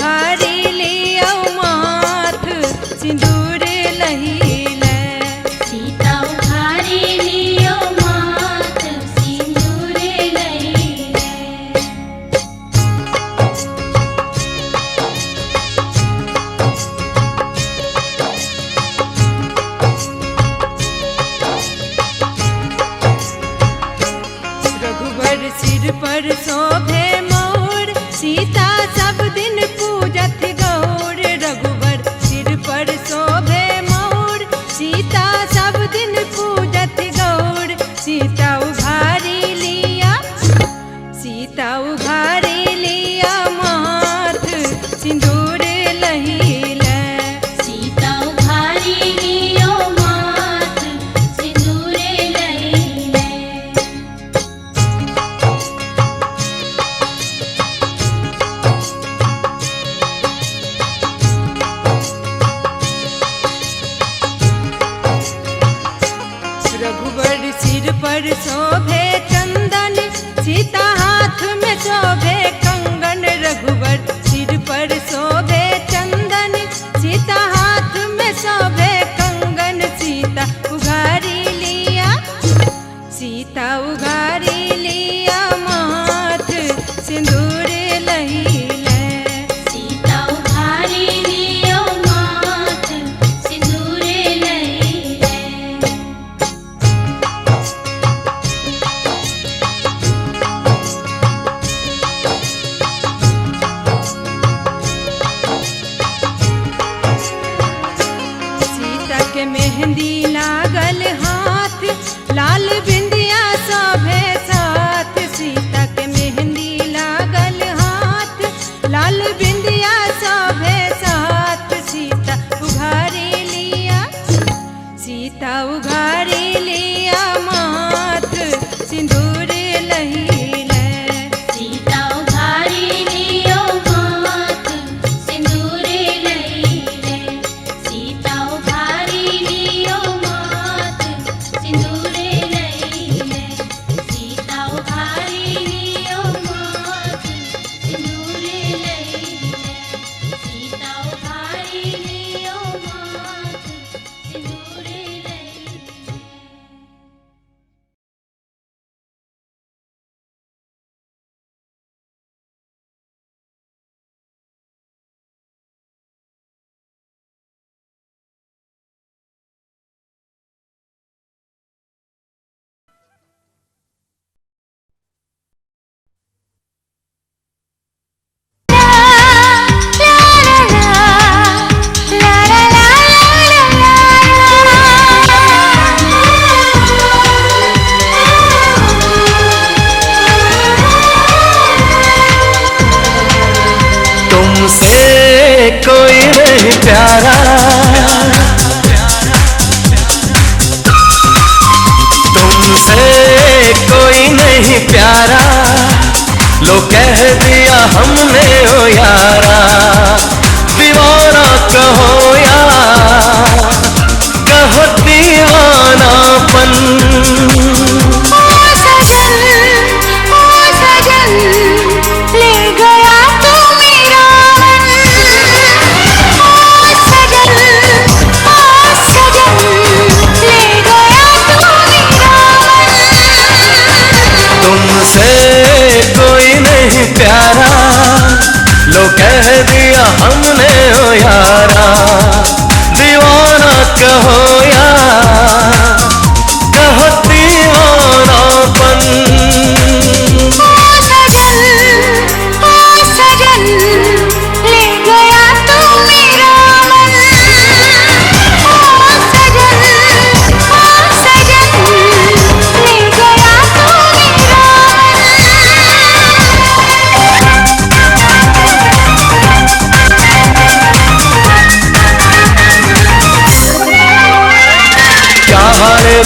उघारी लिया माथ सिंदूर लहीले। सीता उघारी लियो माथ सिंदूर लहीले। रघुवर सिर पर शोभे मोर सीता सब दिन पूजत गौर। रघुवर सिर पर शोभे मोर सीता सब दिन पूजत गौर। सीता उघारी लिया माथ सिंदूर लहीले। सीता उघारी लियो माथ सिंदूर लहीले। रघुवर सिर पर शोभे चंदन सीता हाथ में शोभे कंगन। रघुवर सिर पर शोभे चंदन सीता हाथ में शोभे कंगन। सीता उघारी लिया माथ सिंदूर लहीले। सीता उघारी लियो माथ सिंदूर लहीले। सीता के मेहंदी लागल हाथ लाल बिंदिया शोभे साथ। सीता के मेहंदी लागल हाथ लाल बिंदिया शोभे साथ। सीता उघारी लिया माथ सिंदूर लहीले। सीता उघारी लियो माथ सिंदूर लहीले। सीता उघारी लियो माथ सिंदूर लहीले। सीता उघारी लियो माथ सिंदूर लहीले। सीता उघारी लियो माथ सिंदूर लहीले। तुमसे कोई नहीं प्यारा, तुमसे कोई नहीं प्यारा, लो कह दिया हमने ओ यारा। दीवाना कहो या कहो दीवानापन। प्यारा लो कह दिया हमने ओ यारा। दीवाना कहो या कहो दीवानापन।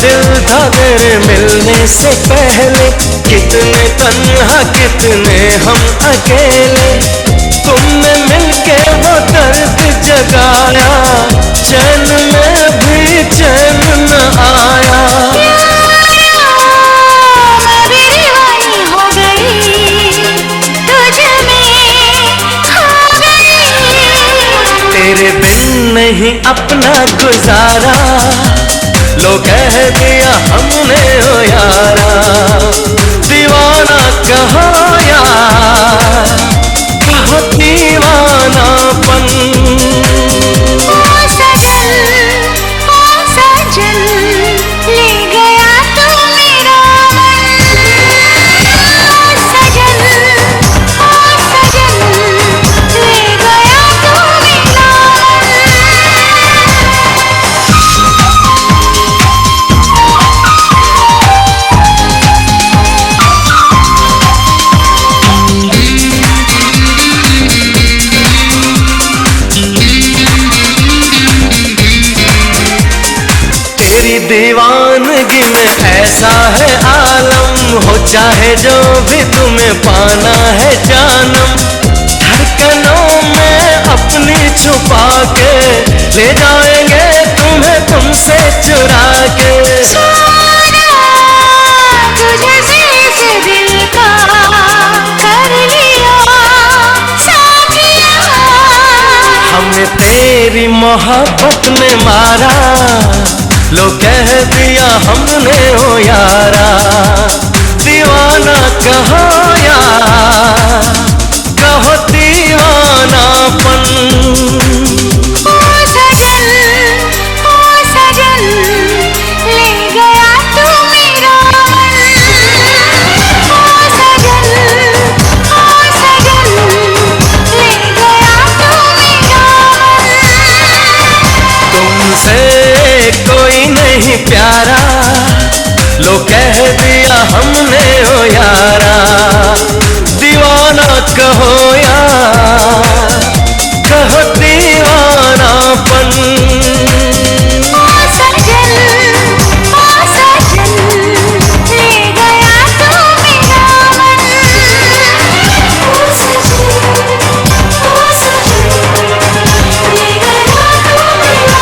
दिल था तेरे मिलने से पहले, कितने तन्हा कितने हम अकेले। तुमने मिलके वो दर्द जगाया, चैन में भी चैन न आया। मैं भी दीवानी हो गई, तुझ में खो गई। नहीं अपना गुजारा, लो कह दिया हमने ओ यारा। दीवाना कहो यार, कहो दीवानापन। ओ सजन ले गया तू मेरा मन। ओ सजन ले गया तू मेरा तेरी दीवानगी में ऐसा है आलम, हो चाहे जो भी तुम्हें पाना है जानम। धड़कनों में अपनी छुपा के ले जाएंगे तुम्हें तुमसे चुरा के। तुझे से दिल का कर लिया साथिया। हमें तेरी मोहब्बत ने मारा, लो कह दिया हमने ओ यारा। दीवाना कहो यार, कहो दीवानापन। ओ सजन ले गया तू मेरा मन। ओ सजन ले गया तू मेरा मन। तुमसे कोई नहीं प्यारा, लो कह दिया हमने ओ यारा। दीवाना कहो यार, कहो दीवानापन। ओ सजन ले गया तू मेरा मन। ओ सजन ले गया तू मेरा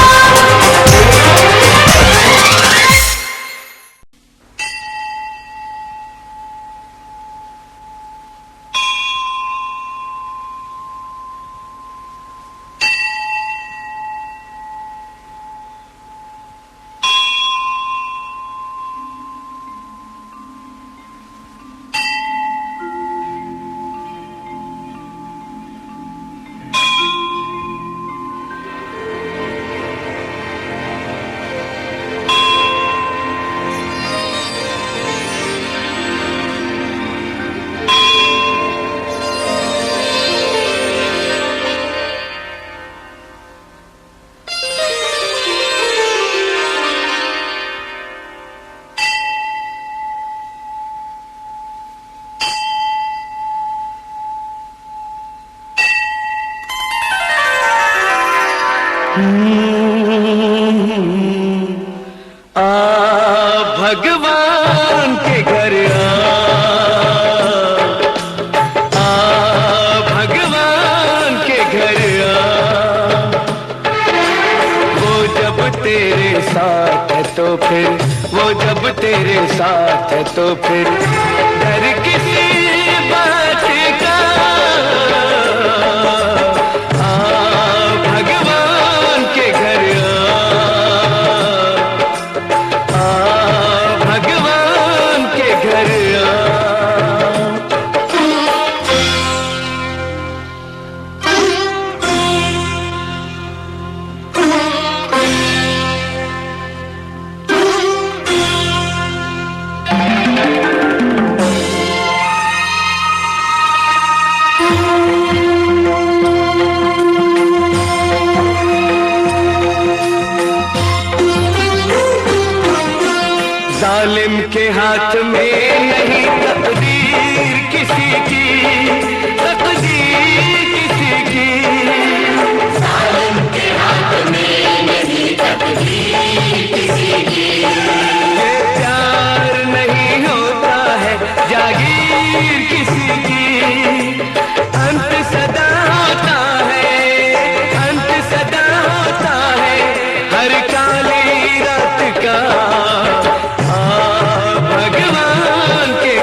भगवान के घर भगवान के घर वो जब तेरे साथ है तो फिर, वो जब तेरे साथ है तो फिर डर किसी बात का। भगवान के घर भगवान के घर जालिम के हाथ में नहीं तकदीर किसी की, तकदीर किसी की। जालिम के हाथ में नहीं तकदीर किसी की। ये प्यार नहीं होता है जागीर किसी की। अंत सदा होता है, अंत सदा होता है हर काली रात का। भगवान के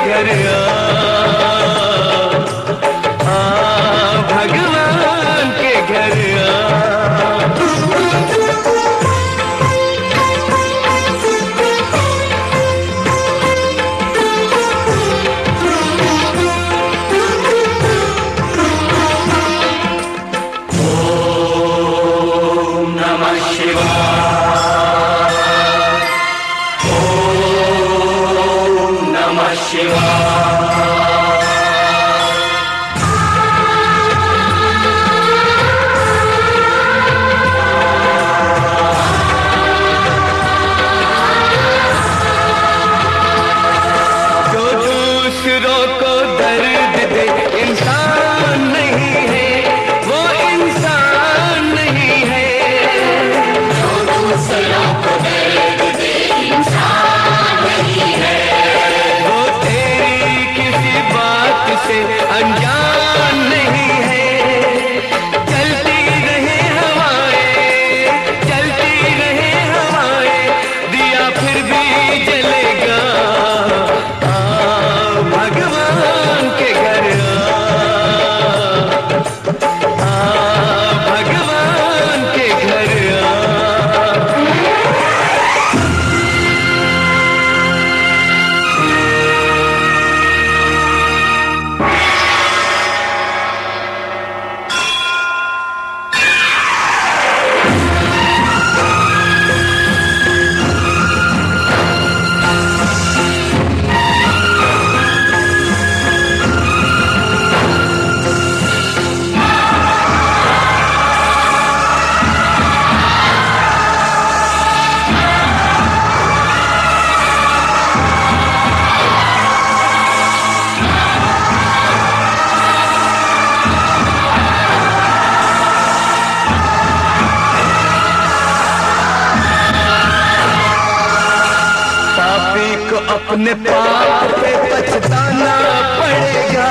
अपने पाप पे पछताना पड़ेगा,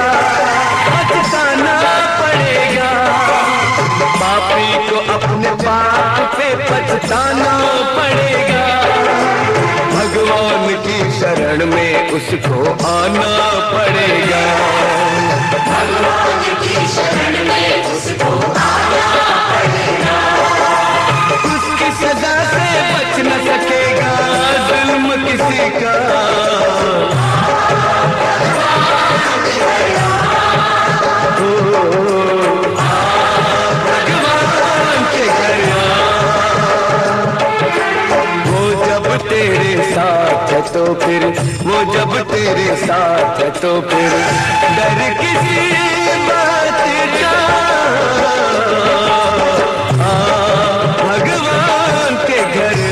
पछताना पड़ेगा। पापी को अपने पाप पे पछताना पड़ेगा। भगवान की शरण में उसको आना पड़ेगा, भगवान की शरण में उसको आना पड़ेगा। उसकी सजा से बच न सकेगा जुल्म किसी का। भगवान के घर वो जब तेरे साथ है तो फिर, वो जब तेरे साथ है तो फिर डर किसी बात का। भगवान के घर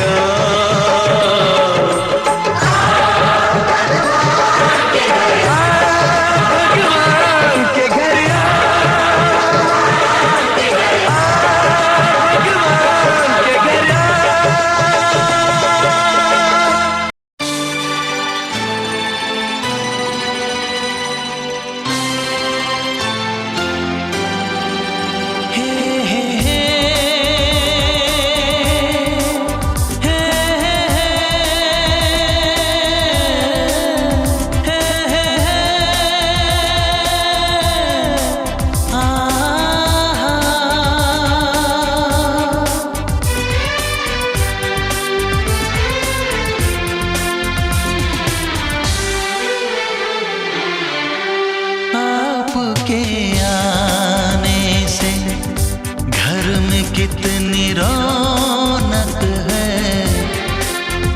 कितनी रौनक है।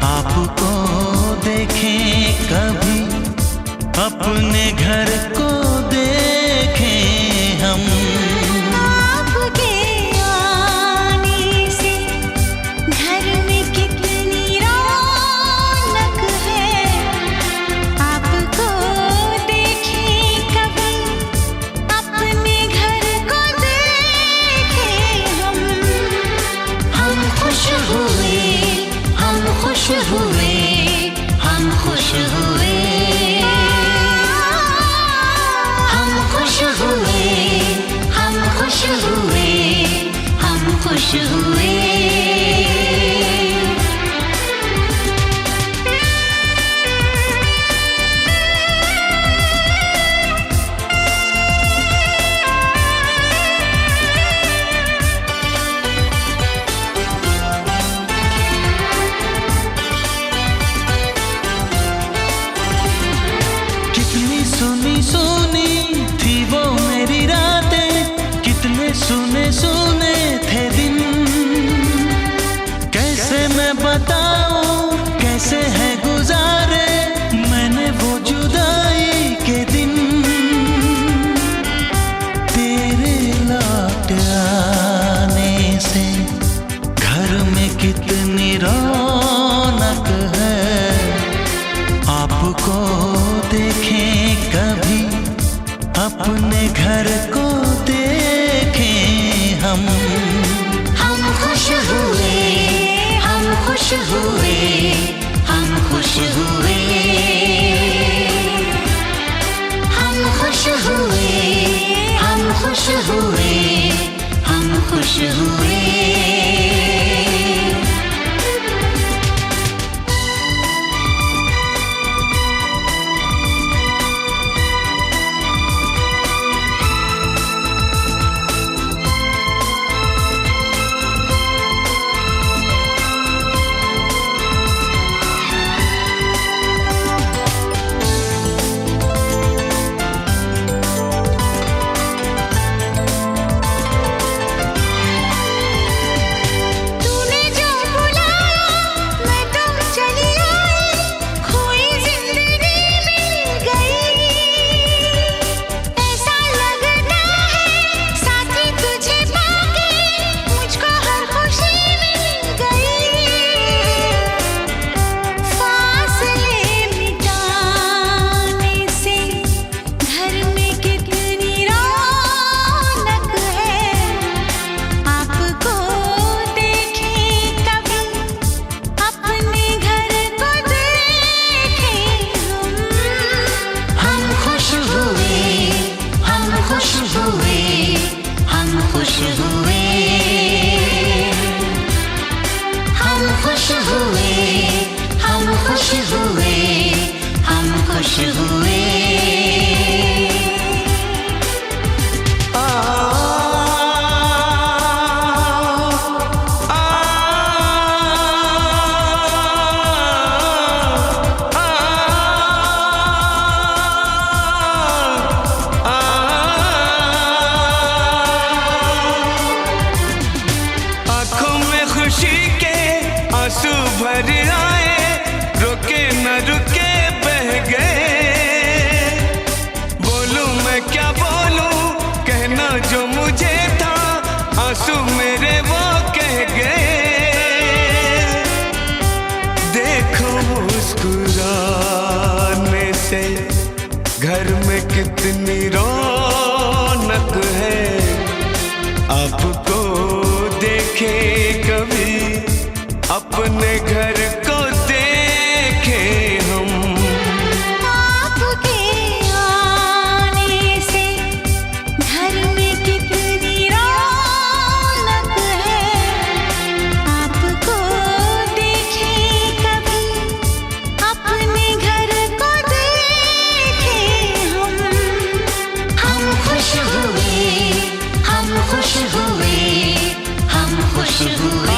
आपको देखें कभी, अपने घर को देखें हम। आपके आने से घर में कितनी रौनक है। आपको देखें कभी, अपने घर को देखें हम। हम खुश हुए, हम खुश हुए, हम खुश हुए। हम खुश हुए, हम खुश हुए, हम खुश हुए। कितनी सुनी सुनी थी वो मेरी रातें, कितने सुने सुने थे दिन। कैसे मैं बताऊं कैसे है गुजारे मैंने वो जुदाई के दिन। तेरे लौट आने से घर में कितनी रौनक है। आपको देखें कभी, अपने घर को देखें हम। हम खुश हुए, हम खुश हुए, हम खुश हुए। हम खुश हुए, हम खुश हुए, हम खुश हुए। आंसू मेरे वो कह गए, देखो मुस्कुराने से घर में कितनी रौनक है। आपको देखे कभी अपने घर को देखे हम। आपके आने से घर में कितनी रौनक है। आपको देखे कभी अपने घर को देखे हम। हम खुश हुए, हम खुश हुए, हम खुश हुए।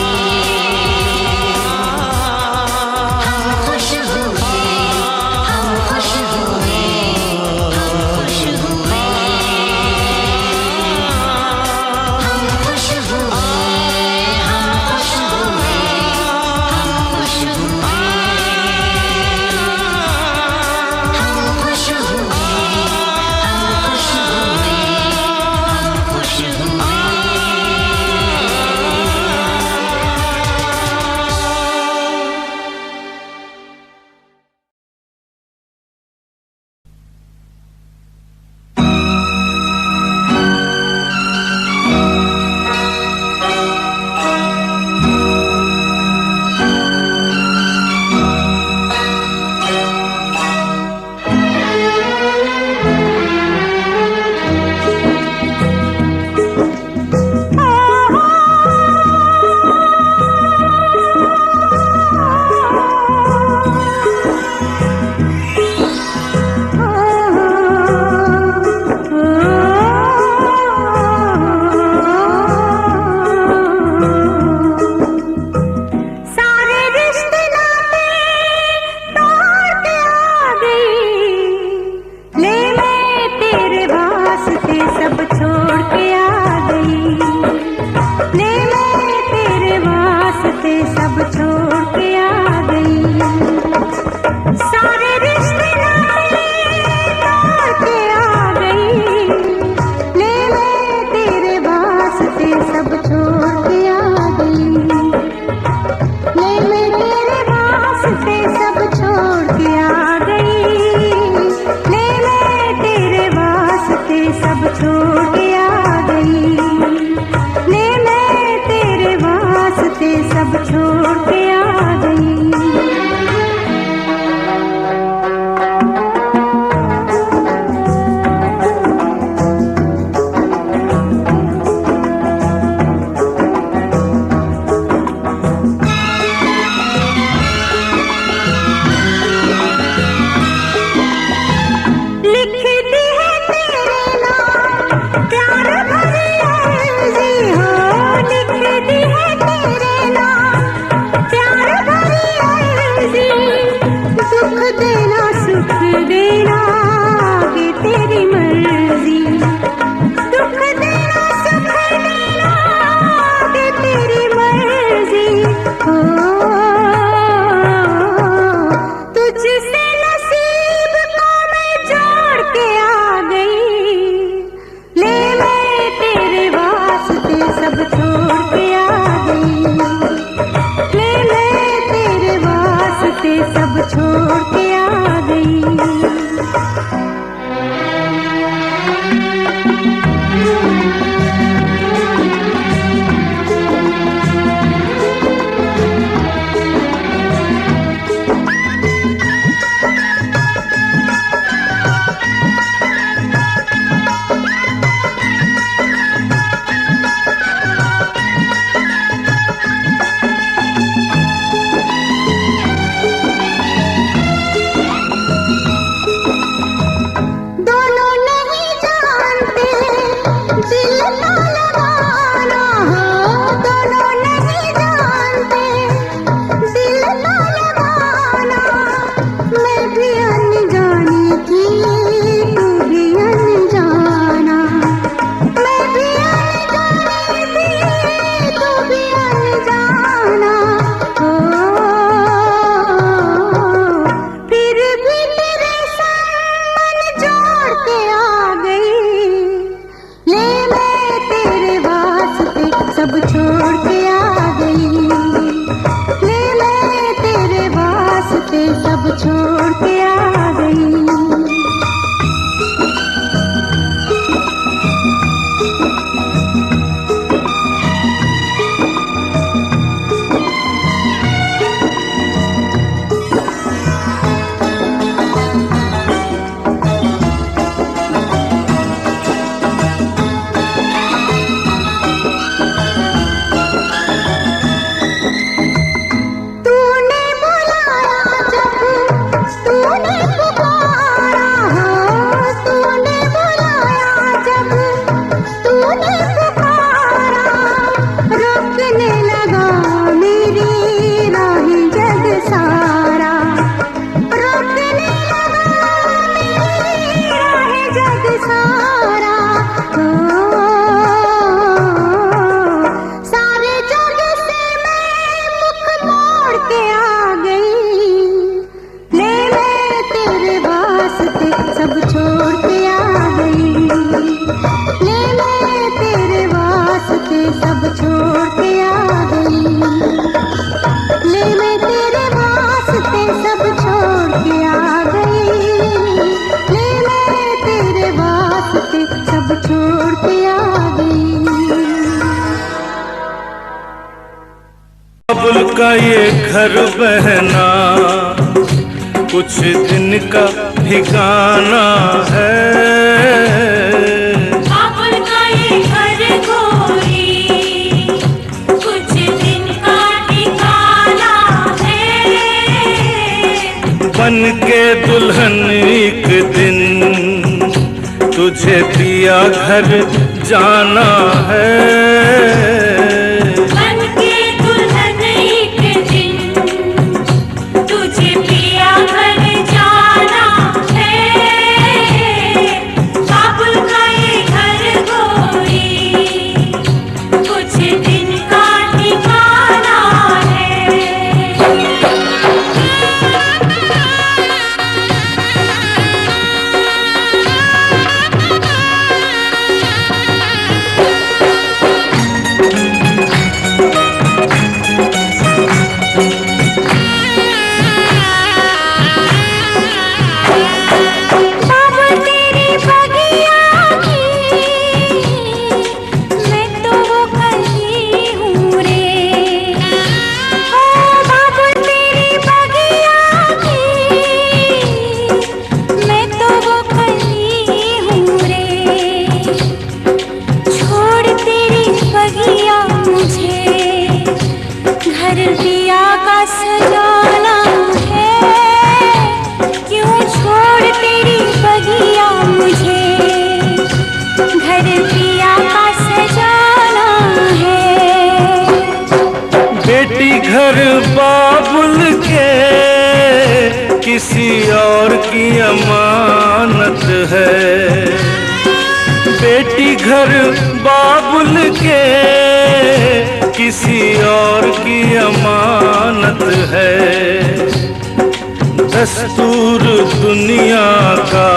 छोड़ के आ गई। ले मैं तेरे वास्ते सब छोड़ के आ गई। ले मैं तेरे वास्ते सब छोड़ के आ गई। बाबुल का ये घर बहना कुछ दिन का ठिकाना है। बाबुल का ये घर गोरी कुछ दिन का ठिकाना है। बन के दुल्हन एक दिन तुझे पिया घर जाना है। बन के दुल्हन एक दिन तुझे पिया घर जाना है। बाबुल का ये घर गोरी कुछ दिन का ठिकाना है। बाबुल तेरी बगिया की मैं तो वो कली हूँ रे। ओ बाबुल तेरी बगिया की मैं तो वो कली हूँ रे। छोड़ तेरी बगिया मुझे घर दिया का सजाना है। क्यों छोड़ तेरी बगिया मुझे घर दिया का सजाना है। बेटी घर बाबुल के किसी और की अमानत है। बेटी घर बाबुल के किसी और की अमानत है। दस्तूर दुनिया का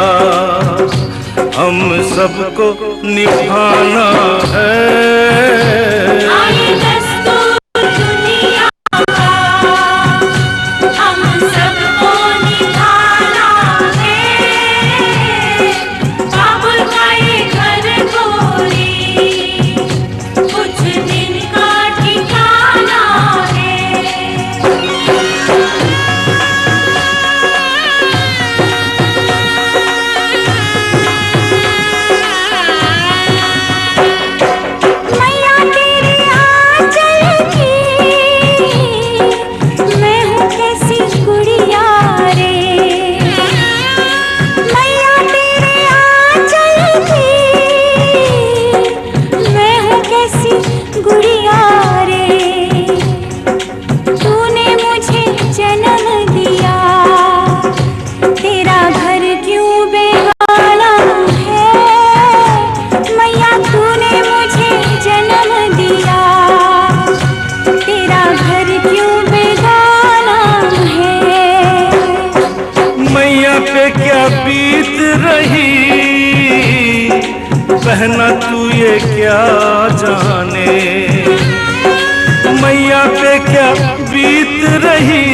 हम सबको निभाना है। आए दस्तूर दुनिया का हम सबको निभाना है। बाबुल का ये घर गोरी कुछ दिन का ठिकाना है। मैया तेरे आंचल की मैं हूँ कैसी गुड़िया रे। मैया तेरे आंचल की मैं हूँ कैसी गुड़िया रे। तूने मुझे जन्म दिया तेरा घर क्यों बेगाना है। मैया तूने मुझे जन्म दिया तेरा घर क्यों बेगाना है। मैया पे क्या बीत रही बहना तू ये क्या जाने। मैया पे क्या बीत रही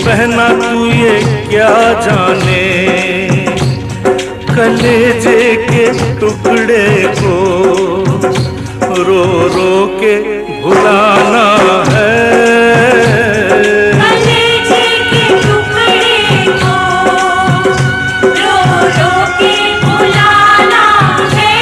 बहना तू ये क्या जाने। कलेजे के टुकड़े को रो रो के भुलाना है। कलेजे के टुकड़े को रो रो के बुलाना है।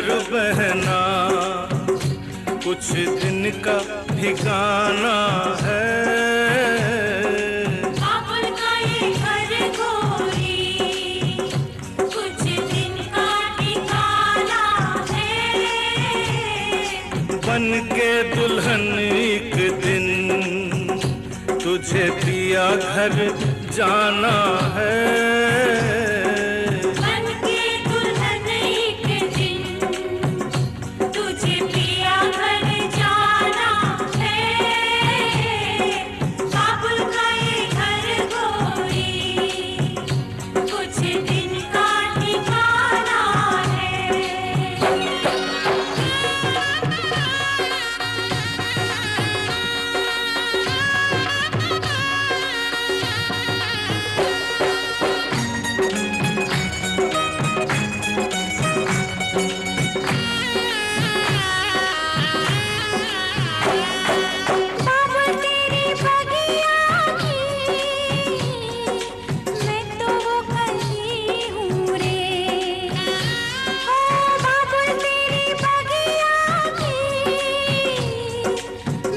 घर बहना कुछ दिन का ठिकाना है। बाबुल का ये घर गोरी कुछ दिन का ठिकाना है। बन के दुल्हन एक दिन तुझे पिया घर जाना है। बन के दुल्हन एक दिन तुझे पिया घर जाना है। बाबुल का ये घर गोरी कुछ दिन का ठिकाना है। बाबुल तेरी बगिया की मैं तो वो कली हूँ रे। ओ बाबुल तेरी बगिया की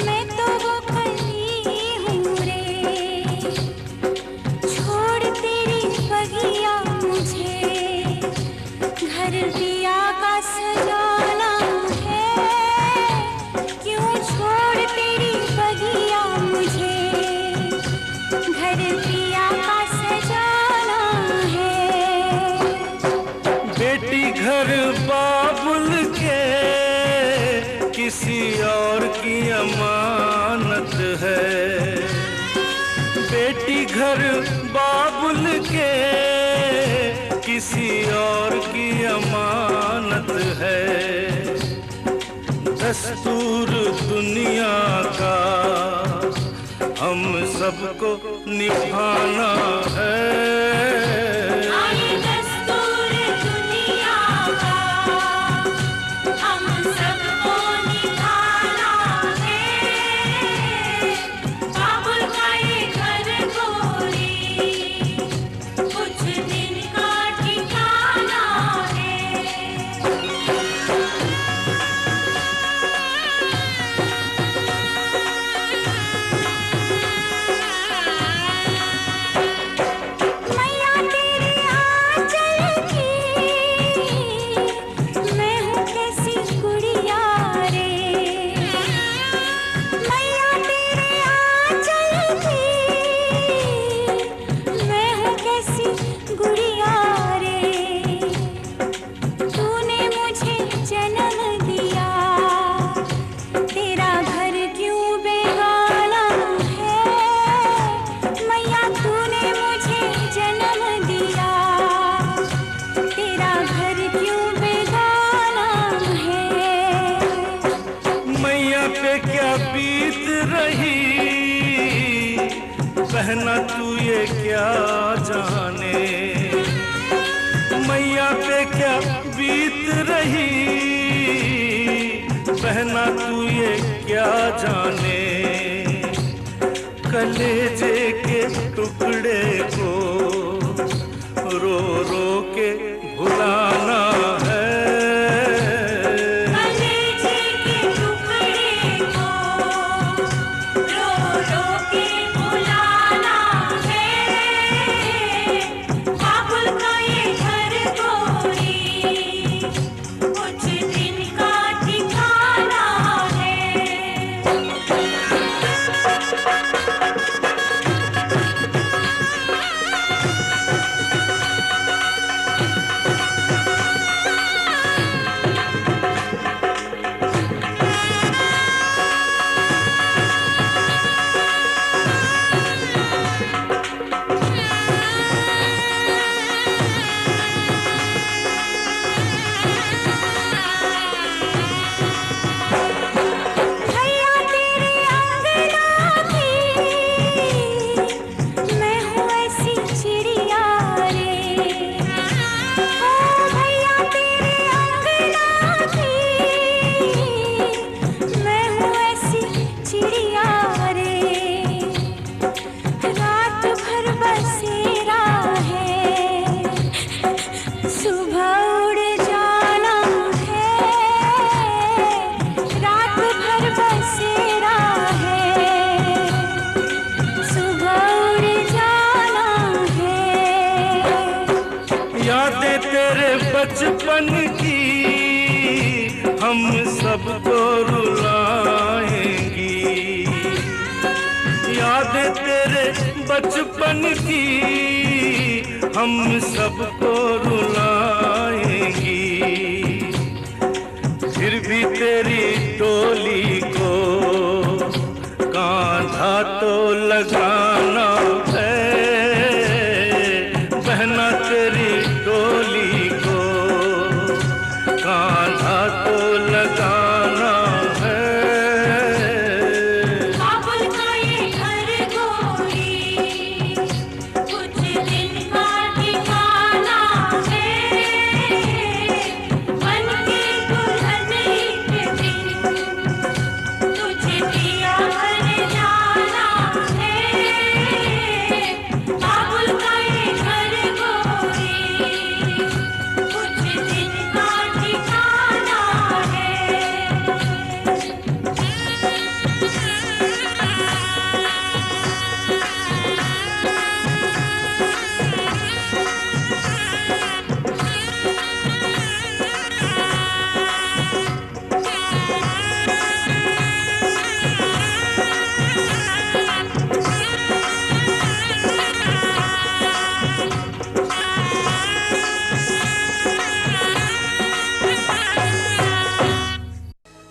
मैं तो वो कली हूँ रे। छोड़ तेरी बगिया मुझे घर दिया का सजाना है। क्यों छोड़ तेरी बगिया मुझे घर दिया का सजाना है। बेटी घर बाबुल के किसी और की अमानत है। बेटी घर बाबुल के किसी और की अमानत है। दस्तूर दुनिया का हम सबको निभाना है। आए दस्तूर दुनिया का हम सबको निभाना है। बाबुल का ये घर गोरी कुछ दिन का ठिकाना है। मैया तेरे आंचल की मैं हूँ कैसी गुड़िया रे। मैया तेरे आंचल की मैं हूँ कैसी गुड़िया रे। तूने मुझे जन्म दिया तेरा घर क्यों बेगाना है। मैया तूने मुझे जन्म दिया तेरा घर क्यों बेगाना है। मैया पे क्या बीत रही बहना तू ये क्या जाने। मैया पे क्या बीत रही बहना तू ये क्या जाने। कलेजे के टुकड़े को रो रो के भुलाना है। कलेजे के टुकड़े को रो रो के बुलाना है। बाबुल का ये घर गोरी कुछ दिन का ठिकाना है। बचपन की हम सबको रुला